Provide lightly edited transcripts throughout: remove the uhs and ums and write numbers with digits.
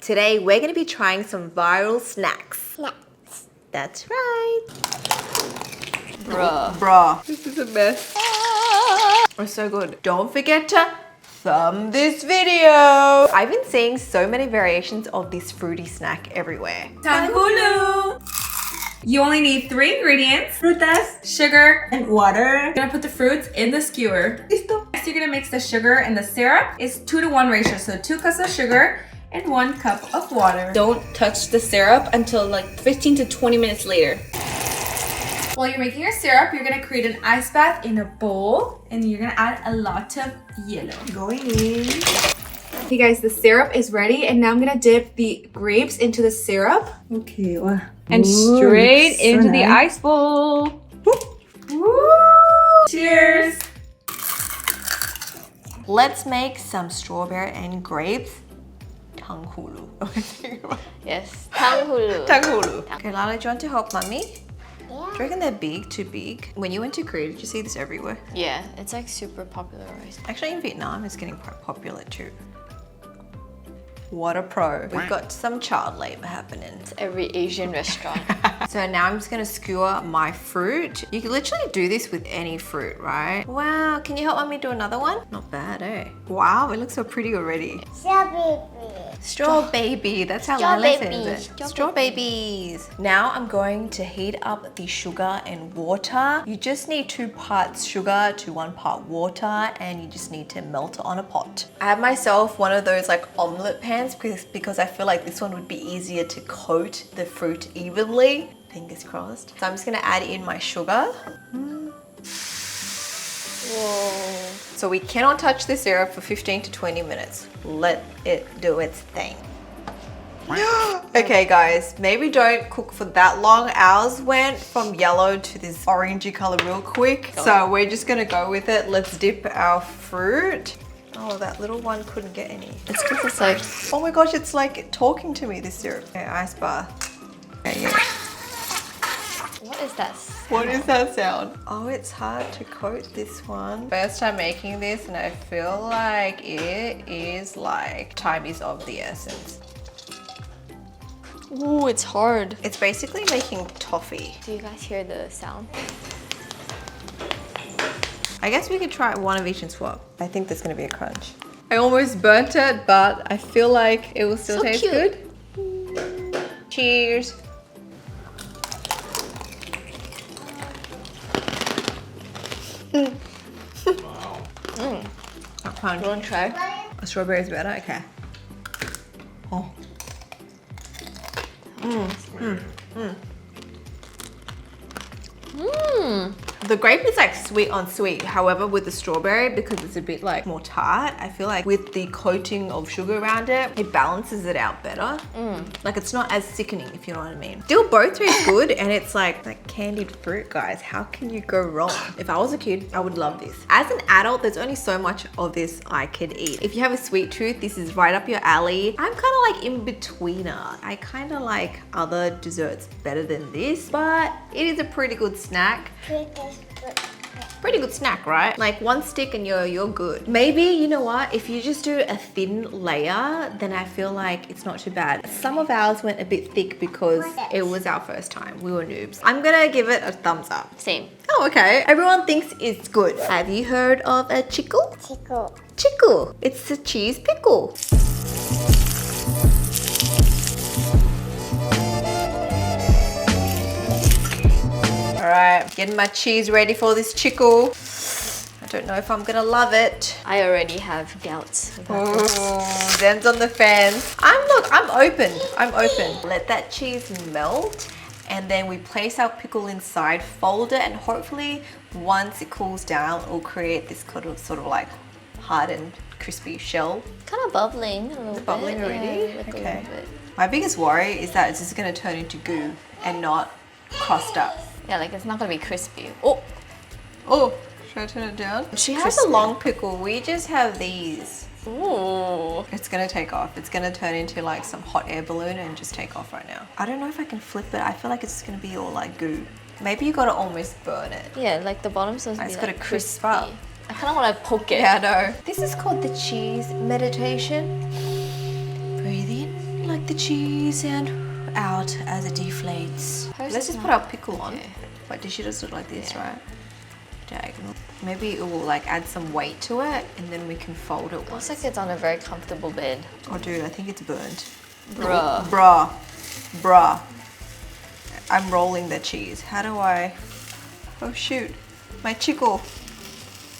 Today we're going to be trying some viral snacks. Snacks. That's right. Bruh. This is a mess. It's so good. Don't forget to thumb this video. I've been seeing so many variations of this fruity snack everywhere. Tanghulu! You only need 3 ingredients: frutas, sugar, and water. You're gonna put the fruits in the skewer. Listo. Next, you're gonna mix the sugar and the syrup. It's 2-to-1 ratio, so 2 cups of sugar and 1 cup of water. Don't touch the syrup until like 15 to 20 minutes later. While you're making your syrup, you're gonna create an ice bath in a bowl, and you're gonna add a lot of yellow. Going in. Okay guys, the syrup is ready, and now I'm gonna dip the grapes into the syrup Okay. Wow. and Ooh, straight looks so into the nice. ice bowl. Woo! Cheers! Let's make some strawberry and grapes tanghulu. Yes, tanghulu. Tanghulu. Okay, Lala, do you want to help mommy? Yeah. Do you reckon they're big, too big? When you went to Korea, did you see this everywhere? Yeah, it's like super popularized. Actually, in Vietnam, it's getting quite popular too. What a pro. We've got some child labor happening. It's every Asian restaurant. So now I'm just gonna skewer my fruit. You can literally do this with any fruit, right? Wow, can you help mommy do another one? Not bad, eh? Wow, it looks so pretty already. Straw baby, that's how Straw Lila baby. says it. Straw babies. Now I'm going to heat up the sugar and water. You just need 2 parts sugar to 1 part water, and you just need to melt it on a pot. I have myself one of those like omelette pans because I feel like this one would be easier to coat the fruit evenly. Fingers crossed. So I'm just gonna add in my sugar. Whoa. So we cannot touch the syrup for 15 to 20 minutes. Let it do its thing. Okay guys, maybe don't cook for that long. Ours went from yellow to this orangey color real quick. So we're just gonna go with it. Let's dip our fruit. Oh, that little one couldn't get any. It's because it's like, Oh my gosh, it's like talking to me, this syrup. Okay, ice bath. Okay, yeah. what is that? What is that sound? Oh, it's hard to coat this one. First time making this, and I feel like it is like time is of the essence. Ooh, it's hard. It's basically making toffee. Do you guys hear the sound? I guess we could try one of each and swap. I think there's gonna be a crunch. I almost burnt it, but I feel like it will still So taste cute. good. Cheers. Not crunch. You want to try? A strawberry is better? Okay. Oh. The grape is like sweet on sweet. However, with the strawberry, because it's a bit like more tart, I feel like with the coating of sugar around it, it balances it out better. Like it's not as sickening, if you know what I mean. Still both taste good, and it's like candied fruit, guys. How can you go wrong? If I was a kid, I would love this. As an adult, there's only so much of this I could eat. If you have a sweet tooth, this is right up your alley. I'm kind of like in betweener. I kind of like other desserts better than this, but it is a pretty good snack. Pretty good snack, right? Like 1 stick and you're good. Maybe, you know what? If you just do a thin layer, then I feel like it's not too bad. Some of ours went a bit thick because it was our first time. We were noobs. I'm gonna give it a thumbs up. Same. Oh, okay. Everyone thinks it's good. Have you heard of a chickle? Chickle. It's a cheese pickle. All right, getting my cheese ready for this chickle. I don't know if I'm gonna love it. I already have doubts about this. Oh, Zen's on the fence. I'm open. Let that cheese melt, and then we place our pickle inside, fold it, and hopefully once it cools down, it'll create this sort of like hardened, crispy shell. Kind of bubbling a little bit. Bubbling already? Yeah, like a Okay. little bit. My biggest worry is that it's just gonna turn into goo and not crust up. Yeah, like it's not gonna be crispy. Oh, should I turn it down? She has a Crispy. long pickle. We just have these. Ooh. It's gonna take off. It's gonna turn into like some hot air balloon and just take off right now. I don't know if I can flip it. I feel like it's gonna be all like goo. Maybe you gotta almost burn it. Yeah, like the bottom's supposed to be It's like gotta crisp crispy. up. I kind of want to poke it. Yeah, I know. This is called the cheese meditation. Breathe in like cheese and out as it deflates. Hers Let's is just not- put our pickle on. okay. But she does it like this, Yeah. right? Diagonal. Maybe it will like add some weight to it and then we can fold it once. Looks like it's on a very comfortable bed. Oh dude, I think it's burnt. Bruh. Bruh. I'm rolling the cheese. How do I... Oh shoot. My chickle.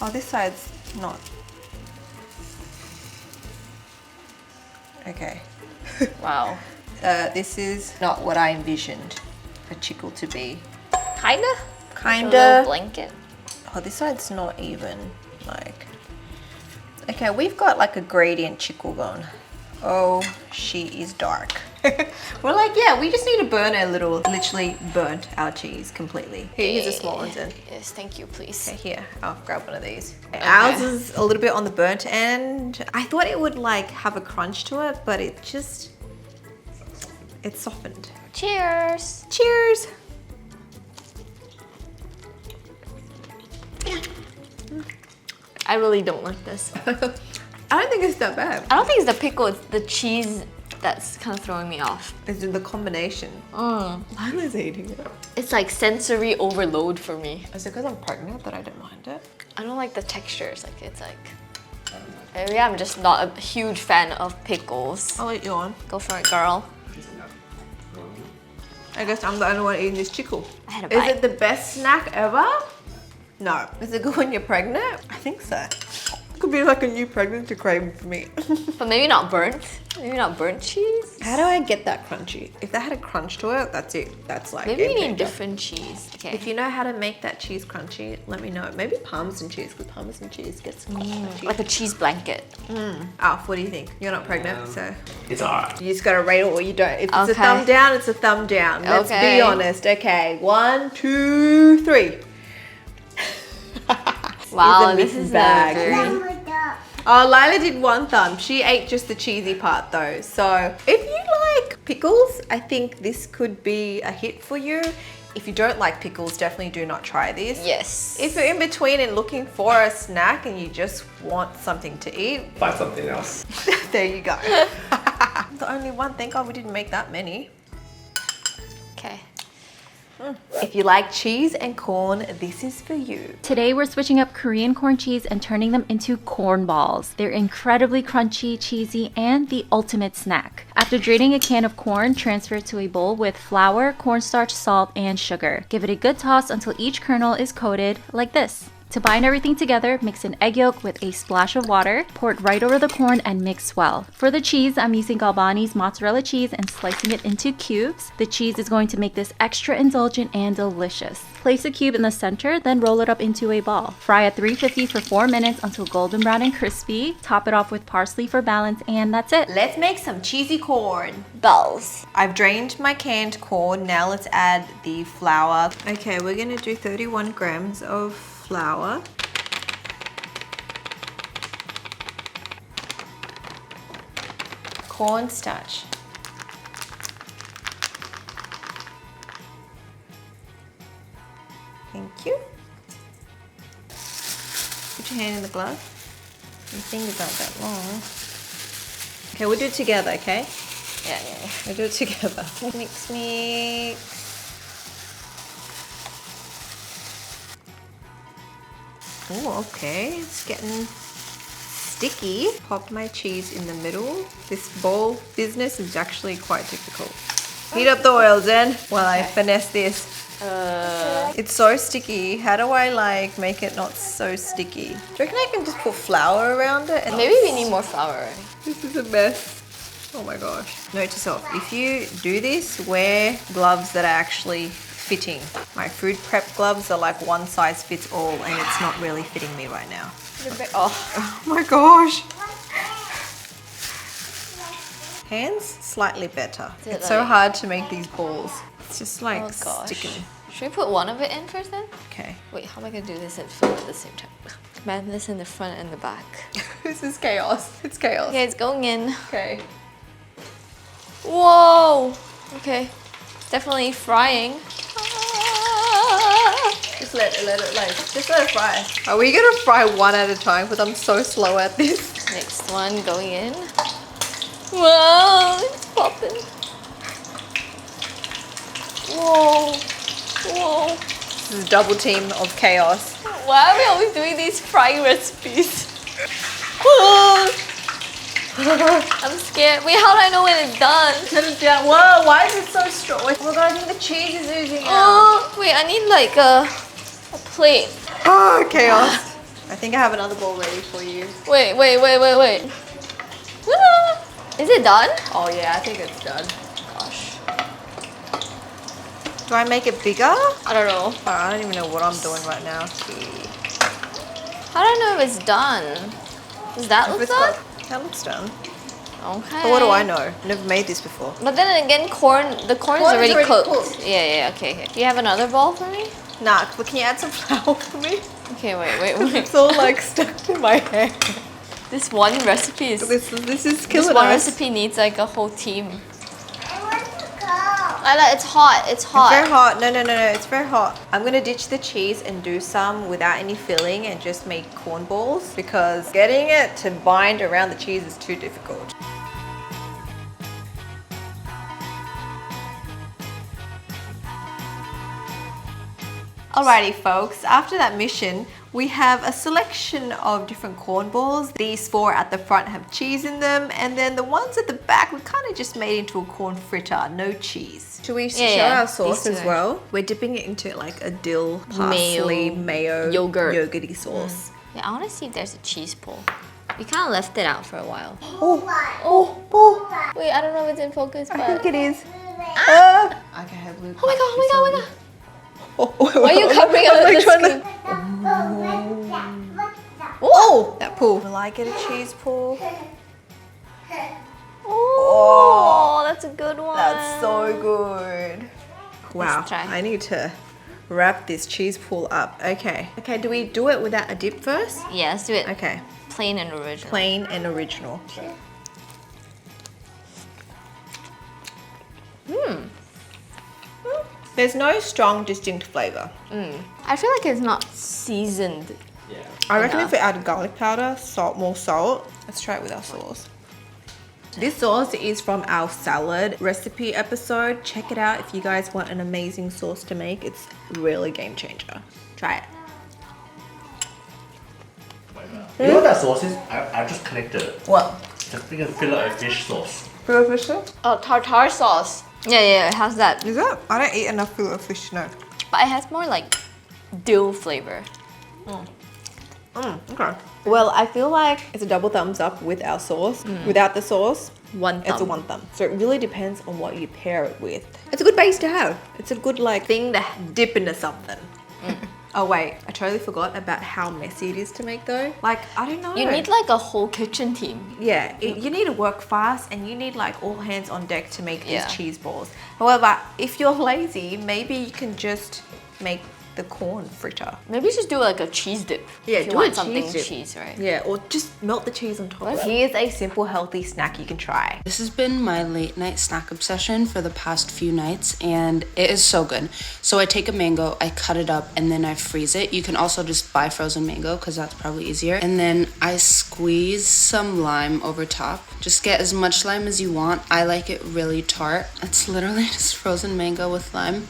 Oh, this side's not. Okay. Wow. This is not what I envisioned a chickle to be. Kinda? A little Kinda. blanket. Oh, this side's not even, like... Okay, we've got like a gradient chickle going. Oh, she is dark. We're like, yeah, we just need to burn a little, literally burnt our cheese completely. Here's a small one, then. Yes, thank you, please. Okay, here, I'll grab one of these. Ours is a little bit on the burnt end. I thought it would like have a crunch to it, but it just, it's softened. Cheers. Cheers. I really don't like this. I don't think it's that bad. I don't think it's the pickle, it's the cheese that's kind of throwing me off. It's in the combination. Lila's eating it. It's like sensory overload for me. Is it because I'm pregnant that I don't mind it? I don't like the textures. Like it's like maybe I'm just not a huge fan of pickles. I'll let you on. Go for it, girl. I guess I'm the only one eating this chickle. I had a Is bite. it the best snack ever? No. Is it good when you're pregnant? I think so. Could be like a new pregnancy craving for me. But maybe not burnt. Maybe not burnt cheese. How do I get that crunchy? If that had a crunch to it, that's it. That's like Maybe we game need changer. different cheese. Okay. If you know how to make that cheese crunchy, let me know. Maybe Parmesan cheese, because Parmesan cheese gets crunchy. like a cheese blanket. Alf, what do you think? You're not pregnant, so It's alright. you just gotta rate it or you don't. If it's a Okay. thumb down, it's a thumb down. Let's Okay. be honest. Okay, 1, 2, 3. Wow, It's a this mixed is bag. a very... Oh, Lila did one thumb. She ate just the cheesy part though. So if you like pickles, I think this could be a hit for you. If you don't like pickles, definitely do not try this. Yes. If you're in between and looking for a snack and you just want something to eat, Find something else. there you go. The only one, thank God we didn't make that many. Okay. If you like cheese and corn, this is for you. Today we're switching up Korean corn cheese and turning them into corn balls. They're incredibly crunchy, cheesy, and the ultimate snack. After draining a can of corn, transfer it to a bowl with flour, cornstarch, salt, and sugar. Give it a good toss until each kernel is coated like this. To bind everything together, mix an egg yolk with a splash of water, pour it right over the corn and mix well. For the cheese, I'm using Galbani's mozzarella cheese and slicing it into cubes. The cheese is going to make this extra indulgent and delicious. Place a cube in the center, then roll it up into a ball. Fry at 350 for 4 minutes until golden brown and crispy. Top it off with parsley for balance, and that's it. Let's make some cheesy corn. Balls. I've drained my canned corn. Now let's add the flour. Okay, we're gonna do 31 grams of flour. Cornstarch. Thank you. Put your hand in the glove. Your fingers aren't that long. Okay, we'll do it together, okay? Yeah, yeah, yeah. We'll do it together. Mix, mix. Oh, okay. It's getting sticky. Pop my cheese in the middle. This ball business is actually quite difficult. Heat up the oil, Zen, while I finesse this. It's so sticky. How do I like make it not so sticky? Do you reckon I can just put flour around it? And Maybe we need more flour. Right? This is a mess. Oh my gosh. Note to self, if you do this, wear gloves that are actually fitting. My food prep gloves are like one size fits all and it's not really fitting me right now. Oh. Oh my gosh. Hands, slightly better. Is it It's so like- hard to make these balls. It's just like Oh gosh. sticking. Should we put one of it in first then? Okay. Wait, how am I gonna do this and film at the same time? Man, this in the front and the back. This is chaos. It's chaos. Okay, it's going in. Okay. Whoa! Okay. It's definitely frying. Just let it like, just let it fry. Are we gonna fry one at a time? Because I'm so slow at this. Next one going in. Whoa! It's popping. Whoa. Whoa. This is a double team of chaos. Why are we always doing these frying recipes? I'm scared. Wait, how do I know when it's done? Turn it down. Whoa, why is it so strong? Oh my god, I think the cheese is oozing out. Oh, wait, I need like a plate. Oh, chaos. I think I have another bowl ready for you. Wait. Ah, is it done? Oh yeah, I think it's done. Gosh. Do I make it bigger? I don't know. Oh, I don't even know what I'm doing right now. How do I know if it's done? Does that look done? That looks done. Okay. But what do I know? I've never made this before. But then again, the corn is already cooked. Yeah, okay. Do you have another bowl for me? Nah, but can you add some flour for me? Okay, wait. It's all like stuck to my hair. This one recipe is... This is This killing one us. recipe needs like a whole team. I want to go. It's hot. It's It's very hot. hot. No, it's very hot. I'm gonna ditch the cheese and do some without any filling and just make corn balls because getting it to bind around the cheese is too difficult. Alrighty folks, after that mission, we have a selection of different corn balls. These 4 at the front have cheese in them, and then the ones at the back we kind of just made into a corn fritter, no cheese. Should we show yeah, our sauce these as two. well? We're dipping it into like a dill, parsley, mayo, yogurty sauce. Yeah, I want to see if there's a cheese pull. We kind of left it out for a while. Oh. Wait, I don't know if it's in focus, but... I think it is. Ah! Okay, I have blue. Oh my god. Oh, Why are you covering up the screen? Oh, that pull. Will I get a cheese pull? Oh, that's a good one. That's so good. Wow, Let's try. I need to wrap this cheese pull up. Okay. Okay, do we do it without a dip first? Yeah, let's do it. Okay, Plain and original. plain and original. There's no strong, distinct flavor. I feel like it's not seasoned. I reckon if we add garlic powder, more salt. Let's try it with our sauce. This sauce is from our salad recipe episode. Check it out if you guys want an amazing sauce to make. It's really game changer. Try it. You know what that sauce is? I just connected it. What? It's a freaking fillet of fish sauce. Fillet of fish sauce? Oh, tartar sauce. Yeah, it has that. Is it? I don't eat enough fillet of fish, no. But it has more like dill flavor. Okay. Well, I feel like it's a double thumbs up with our sauce. Without the sauce, One thumb. it's a 1 thumb. So it really depends on what you pair it with. It's a good base to have. It's a good like thing to dip into something. Oh wait, I totally forgot about how messy it is to make though. Like, I don't know. You need like a whole kitchen team. Yeah, you need to work fast and you need like all hands on deck to make these Yeah. cheese balls. However, if you're lazy, maybe you can just make the corn fritter. Maybe just do like a cheese dip. Yeah, if you do want a something cheese dip. cheese, right? Yeah, or just melt the cheese on top. Here's a simple healthy snack you can try. This has been my late night snack obsession for the past few nights, and it is so good. So I take a mango, I cut it up, and then I freeze it. You can also just buy frozen mango because that's probably easier. And then I squeeze some lime over top. Just get as much lime as you want. I like it really tart. It's literally just frozen mango with lime.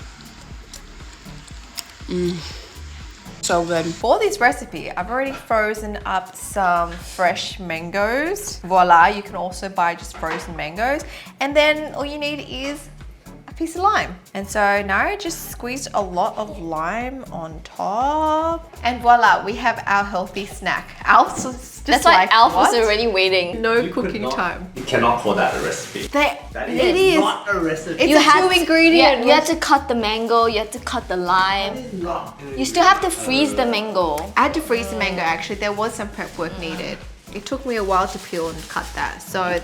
So good. For this recipe, I've already frozen up some fresh mangoes. Voila, you can also buy just frozen mangoes. And then all you need is a piece of lime. And so now I just squeezed a lot of lime on top. And voila, we have our healthy snack. Alf's just That's why like, Alf was what? already waiting. No You could cooking not- time. You cannot call that a recipe. That It is. not a recipe. It's You a had two ingredient. Yeah, you had to cut the mango, you had to cut the lime. You still have to freeze the mango. I had to freeze the mango actually. There was some prep work needed. It took me a while to peel and cut that. So,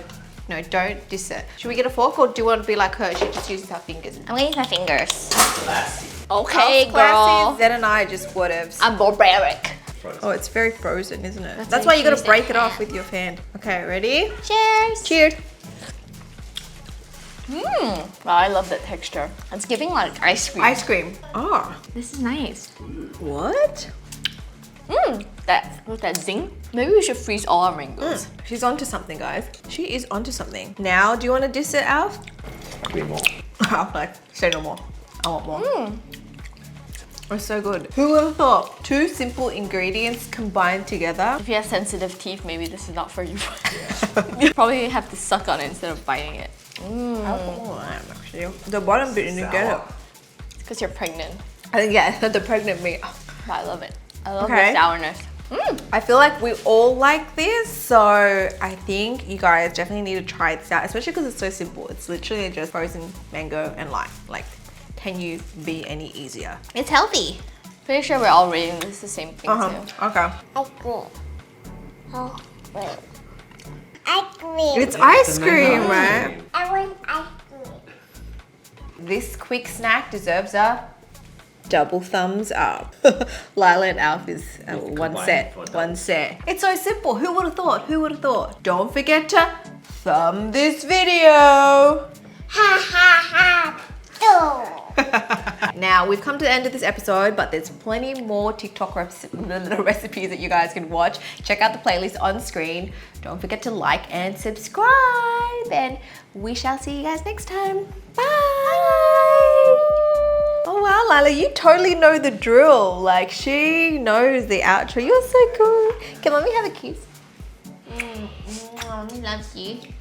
no, don't diss it. Should we get a fork or do you want to be like her? She just uses her fingers. I'm gonna use my fingers. Classy. Okay, Alf's girl. classy, Zen and I just whatevs. I'm barbaric. Oh, it's very frozen, isn't it? That's That's why why you you gotta use break the it off hand. with your hand. Okay, ready? Cheers. Cheers. Wow, I love that texture. It's giving like ice cream. Ice cream. Oh, This is nice. what? that zing. Maybe we should freeze all our mangoes. She's onto something, guys. She is onto something. Now, do you want to diss it, Alf? Give me more. Alf, like, say no more. I want more. It's so good. Who would have thought? 2 simple ingredients combined together. If you have sensitive teeth, maybe this is not for you. You probably have to suck on it instead of biting it. Actually, the bottom bit didn't get it. It's because you're pregnant. I think, yeah, the pregnant meat. But I love it. I love Okay. the sourness. I feel like we all like this, so I think you guys definitely need to try this out, especially because it's so simple. It's literally just frozen mango and lime. Like, can you be any easier? It's healthy. Pretty sure we're all rating this the same thing too. Okay. Ice cream. Oh, wait. Ice cream. It's ice cream, right? I want ice cream. This quick snack deserves a double thumbs up. Lila and Alf is one combined set. for double. One set. It's so simple. Who would have thought? Who would have thought? Don't forget to thumb this video. Ha ha ha. Do. Now, we've come to the end of this episode, but there's plenty more TikTok recipes that you guys can watch. Check out the playlist on screen. Don't forget to like and subscribe, and we shall see you guys next time. Bye! Oh wow, Lila, you totally know the drill. Like, she knows the outro. You're so cool. Can mommy have a kiss? Mommy loves you.